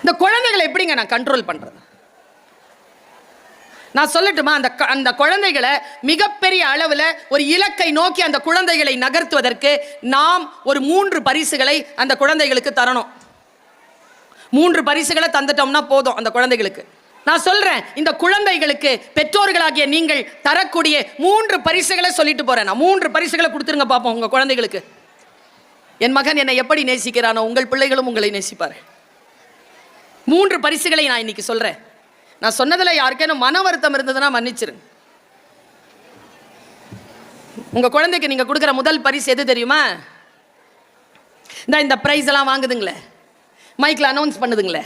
இந்த குழந்தைகளை எப்படிங்க நான் கண்ட்ரோல் பண்றது? நான் சொல்லட்டுமா? அந்த குழந்தைகளை மிகப்பெரிய அளவில் ஒரு இலக்கை நோக்கி அந்த குழந்தைகளை நகர்த்துவதற்கு நாம் ஒரு 3 பரிசுகளை அந்த குழந்தைகளுக்கு தரணும். 3 பரிசுகளை தந்துட்டோம்னா போதும் அந்த குழந்தைகளுக்கு. நான் சொல்றேன், இந்த குழந்தைகளுக்கு பெற்றோர்களாகிய நீங்கள் தரக்கூடிய 3 பரிசுகளை சொல்லிட்டு போறேன். நான் 3 பரிசுகளை கொடுத்துருங்க பார்ப்போம் உங்க குழந்தைகளுக்கு. என் மகன் என்னை எப்படி நேசிக்கிறானோ உங்கள் பிள்ளைகளும் உங்களை நேசிப்பார். 3 பரிசுகளை நான் இன்னைக்கு சொல்றேன். நான் சொன்னதுல யாருக்கேனும் மன வருத்தம் இருந்ததுன்னா மன்னிச்சிருங்க. உங்க குழந்தைக்கு நீங்க கொடுக்குற முதல் பரிசு எது தெரியுமா? இந்த பிரைஸ் எல்லாம் வாங்குதுங்களே, மைக்ல அனௌன்ஸ் பண்ணுதுங்களே,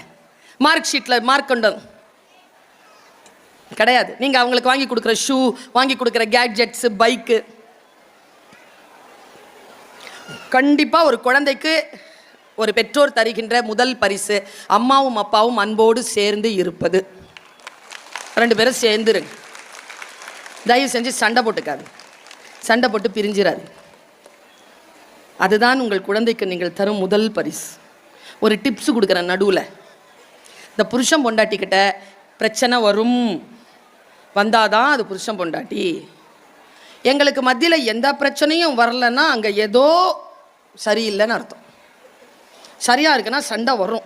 மார்க் ஷீட்ல மார்க் கொண்டு கிடையாது. நீங்க அவங்களுக்கு வாங்கி கொடுக்குற ஷூ, வாங்கி கொடுக்குற கேட்ஜெட்ஸ், பைக்கு. கண்டிப்பா ஒரு குழந்தைக்கு ஒரு பெற்றோர் தருகின்ற முதல் பரிசு அம்மாவும் அப்பாவும் அன்போடு சேர்ந்து இருப்பது. 2 பேரும் சேர்ந்துருங்க. தயவு செஞ்சு சண்டை போட்டுக்காது, சண்டை போட்டு பிரிஞ்சிடாது. அதுதான் உங்கள் குழந்தைக்கு நீங்கள் தரும் முதல் பரிசு. ஒரு டிப்ஸ் கொடுக்குற நடுவில், இந்த புருஷன் பொண்டாட்டிக்கிட்ட பிரச்சனை வரும், வந்தாதான் அது புருஷன் பொண்டாட்டி. எங்களுக்கு மத்தியில் எந்த பிரச்சனையும் வரலன்னா அங்கே ஏதோ சரியில்லைன்னு அர்த்தம். சரியாக இருக்குன்னா சண்டை வரும்.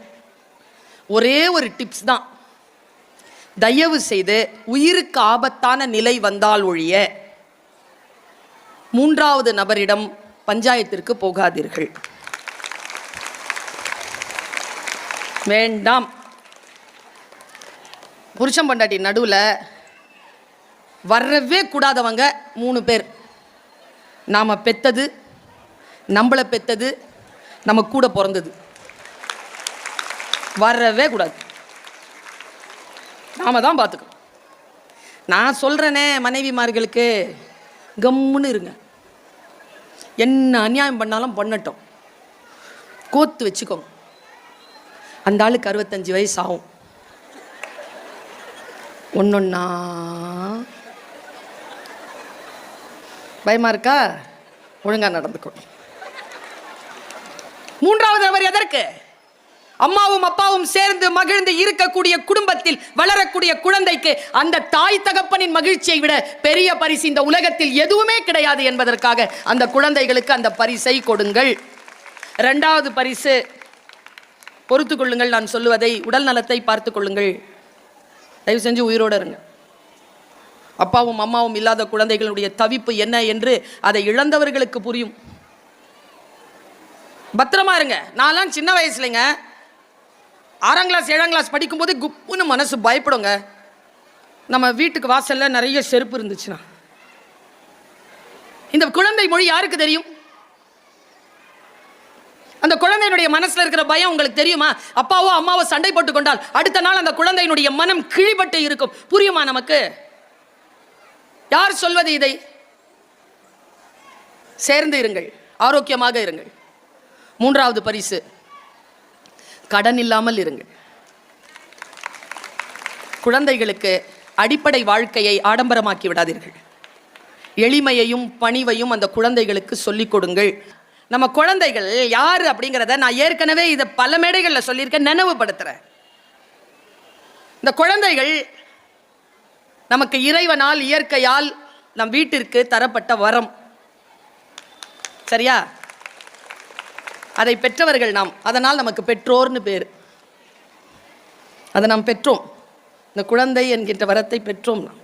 ஒரே ஒரு டிப்ஸ் தான், தயவு செய்து உயிருக்கு ஆபத்தான நிலை வந்தால் ஒழிய 3வது நபரிடம் பஞ்சாயத்திற்கு போகாதீர்கள். வேண்டாம். புருஷன் பொண்டாட்டி நடுவில் வரவே கூடாதவங்க 3 பேர். நாம் பெத்தது, நம்மளை பெத்தது, நம்ம கூட பிறந்தது, வரவே கூடாது. நாம தான் பார்த்துக்கணும். நான் சொல்கிறேனே மனைவிமார்களுக்கு, கம்முன்னு இருங்க. என்ன அநியாயம் பண்ணாலும் பண்ணட்டும், கோத்து வச்சுக்கோங்க. அந்த ஆளுக்கு 65 வயசு ஆகும். ஒன்னொன்னா பயமா இருக்கா? ஒழுங்கா நடந்துக்கணும். 3வது நபர் எதற்கு? அம்மாவும் அப்பாவும் சேர்ந்து மகிழ்ந்து இருக்கக்கூடிய குடும்பத்தில் வளரக்கூடிய குழந்தைக்கு அந்த தாய் தகப்பனின் மகிழ்ச்சியை விட பெரிய பரிசு இந்த உலகத்தில் எதுவுமே கிடையாது என்பதற்காக அந்த குழந்தைகளுக்கு அந்த பரிசை கொடுங்கள். 2வது பரிசு, பொறுத்து கொள்ளுங்கள். நான் சொல்லுவதை, உடல் நலத்தை பார்த்து கொள்ளுங்கள். தயவு செஞ்சு உயிரோடு இருங்க. அப்பாவும் அம்மாவும் இல்லாத குழந்தைகளுடைய தவிப்பு என்ன என்று அதை இழந்தவர்களுக்கு புரியும். பத்திரமா இருங்க. நான்லாம் சின்ன வயசுலங்க 6ஆம் கிளாஸ் 7ஆம் கிளாஸ் படிக்கும்போது குப்புன்னு மனசு பயப்படுங்க. நம்ம வீட்டுக்கு வாசல்ல நிறைய செருப்பு இருந்துச்சுன்னா. இந்த குழந்தை மொழி யாருக்கு தெரியும்? அந்த குழந்தையினுடைய மனசுல இருக்கிற பயம் உங்களுக்கு தெரியுமா? அப்பாவோ அம்மாவோ சண்டை போட்டுக் கொண்டால் அடுத்த நாள் அந்த குழந்தையினுடைய மனம் கிழிபட்டு இருக்கும். புரியுமா நமக்கு? யார் சொல்வது இதை? சேர்ந்து இருங்கள், ஆரோக்கியமாக இருங்கள். 3வது பரிசு, கடன் இல்லாமல் இருங்கள். குழந்தைகளுக்கு அடிப்படை வாழ்க்கையை ஆடம்பரமாக்கி விடாதீர்கள். எளிமையையும் பணிவையும் அந்த குழந்தைகளுக்கு சொல்லிக் கொடுங்கள். நம்ம குழந்தைகள் யாரு அப்படிங்கிறத நான் ஏற்கனவே இதை பல மேடைகளில் சொல்லியிருக்கேன், நினைவுபடுத்துறேன். இந்த குழந்தைகள் நமக்கு இறைவனால், இயற்கையால் நம் வீட்டிற்கு தரப்பட்ட வரம். சரியா? அதை பெற்றவர்கள் நாம். அதனால் நமக்கு பெற்றோர்னு பேர். அதை நாம் பெற்றோம். இந்த குழந்தை என்கின்ற வரத்தை பெற்றோம். நாம்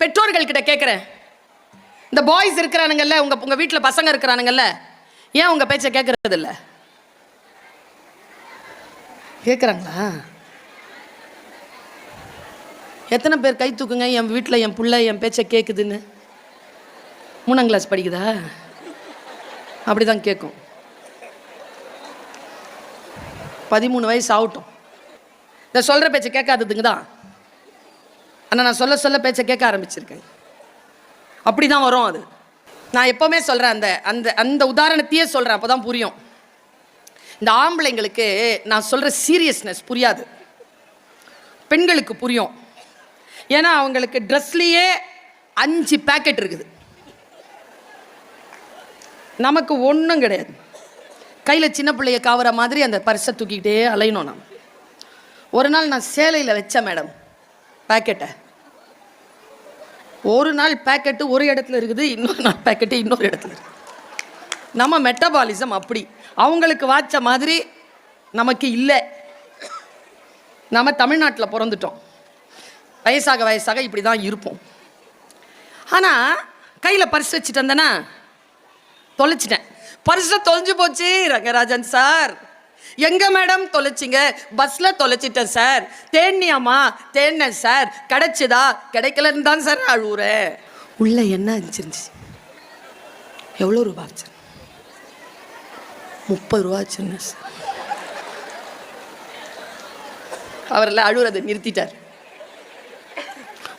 பெற்றோர்கள் கிட்ட கேட்குறேன், இந்த பாய்ஸ் இருக்கிறானுங்கல்ல, உங்க வீட்டில் பசங்க இருக்கிறானுங்கல்ல, ஏன் உங்க பேச்சை கேட்கறது இல்லை? கேட்குறாங்களா? எத்தனை பேர் கை தூக்குங்க, என் வீட்டில் என் பிள்ளை என் பேச்சை கேட்குதுன்னு? 3ஆம் கிளாஸ் படிக்குதா? அப்படிதான் கேட்கும். 13 வயசு ஆகட்டும். இந்த சொல்கிற பேச்சை கேட்காததுங்க தான். ஆனால் நான் சொல்ல சொல்ல பேச்சை கேட்க ஆரம்பிச்சிருக்கேன். அப்படி தான் வரும் அது. நான் எப்போவுமே சொல்கிறேன், அந்த அந்த அந்த உதாரணத்தையே சொல்கிறேன், அப்போ தான் புரியும். இந்த ஆம்பளைங்களுக்கு நான் சொல்கிற சீரியஸ்னஸ் புரியாது, பெண்களுக்கு புரியும். ஏன்னா அவங்களுக்கு ட்ரெஸ்லேயே 5 பேக்கெட் இருக்குது, நமக்கு ஒன்றும் கிடையாது. கையில் சின்ன பிள்ளைய காவற மாதிரி அந்த பர்ஸை தூக்கிக்கிட்டே அலையணும். நாம் ஒரு நாள் நான் சேலையில் வச்சேன் மேடம் பேக்கெட்டை. ஒரு நாள் பேக்கெட்டு ஒரு இடத்துல இருக்குது, இன்னொரு நாள் பேக்கெட்டு இன்னொரு இடத்துல இருக்குது. நம்ம மெட்டபாலிசம் அப்படி, அவங்களுக்கு வாச்ச மாதிரி நமக்கு இல்லை. நம்ம தமிழ்நாட்டில் பிறந்துட்டோம், வயசாக வயசாக இப்படி தான் இருப்போம். ஆனால் கையில் பர்ஸ் வச்சுட்டு வந்தேன்னா தொலைச்சிட்டேன். பர்ஸை தொலைஞ்சு போச்சு. ரங்கராஜன் சார், எங்க மேடம் தொலைச்சிங்க? பஸ்ல தொலைச்சிட்டேன் சார். தேடினியாமா? தேடினேன் சார். கிடைச்சதா? கிடைக்கலன்னு தான் சார் அழுவுறேன். உள்ள என்ன இருந்துச்சு? எவ்வளோ ரூபா ஆச்சு? 30 ரூபா ஆச்சுன்னு சார். அவரெல்லாம் அழுவுறதை நிறுத்திட்டார்.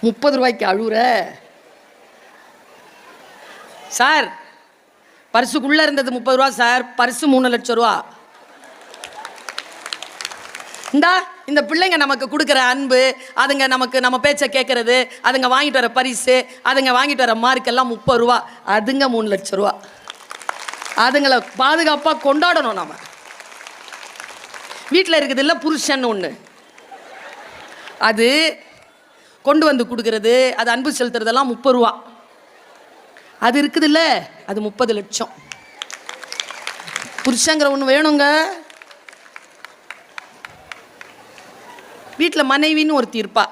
30 ரூபாய்க்கு அழுவுற சார்? பர்சுக்குள்ள இருந்தது 30 ரூபா சார், பர்சு 3 லட்சம் ரூபா. இந்த பிள்ளைங்க நமக்கு கொடுக்குற அன்பு, அதுங்க நமக்கு நம்ம பேச்சை கேட்கறது, அதுங்க வாங்கிட்டு வர பரிசு, அதுங்க வாங்கிட்டு வர மார்க்கெல்லாம் 30 ரூபா. அதுங்க 3 லட்சம் ரூபா. அதுங்களை பாதுகாப்பாக கொண்டாடணும். நம்ம வீட்டில் இருக்குது இல்லை புருஷன் ஒன்று, அது கொண்டு வந்து கொடுக்கறது, அது அன்பு செலுத்துறதெல்லாம் 30 ரூபா. அது இருக்குது இல்லை, அது 30 லட்சம். புருஷங்கிற ஒன்று வேணுங்க. வீட்டில் மனைவின்னு ஒருத்தி இருப்பா,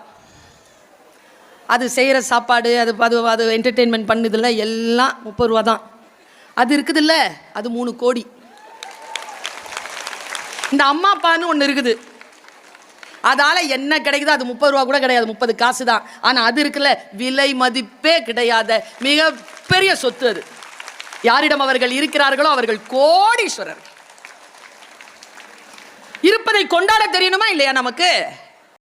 அது செய்கிற சாப்பாடு, அது என்டர்டெயின்மெண்ட் பண்ணுதில்ல, எல்லாம் 30 ரூபா தான். அது இருக்குது இல்லை, அது 3 கோடி. இந்த அம்மா அப்பான்னு ஒன்று இருக்குது, அதால் என்ன கிடைக்குதோ அது 30 ரூபா கூட கிடையாது, 30 காசு தான். ஆனால் அது இருக்குல்ல, விலை மதிப்பே கிடையாத மிகப்பெரிய சொத்து. அது யாரிடம் அவர்கள் இருக்கிறார்களோ அவர்கள் கோடீஸ்வரர். இருப்பதை கொண்டாட தெரியணுமா இல்லையா நமக்கு?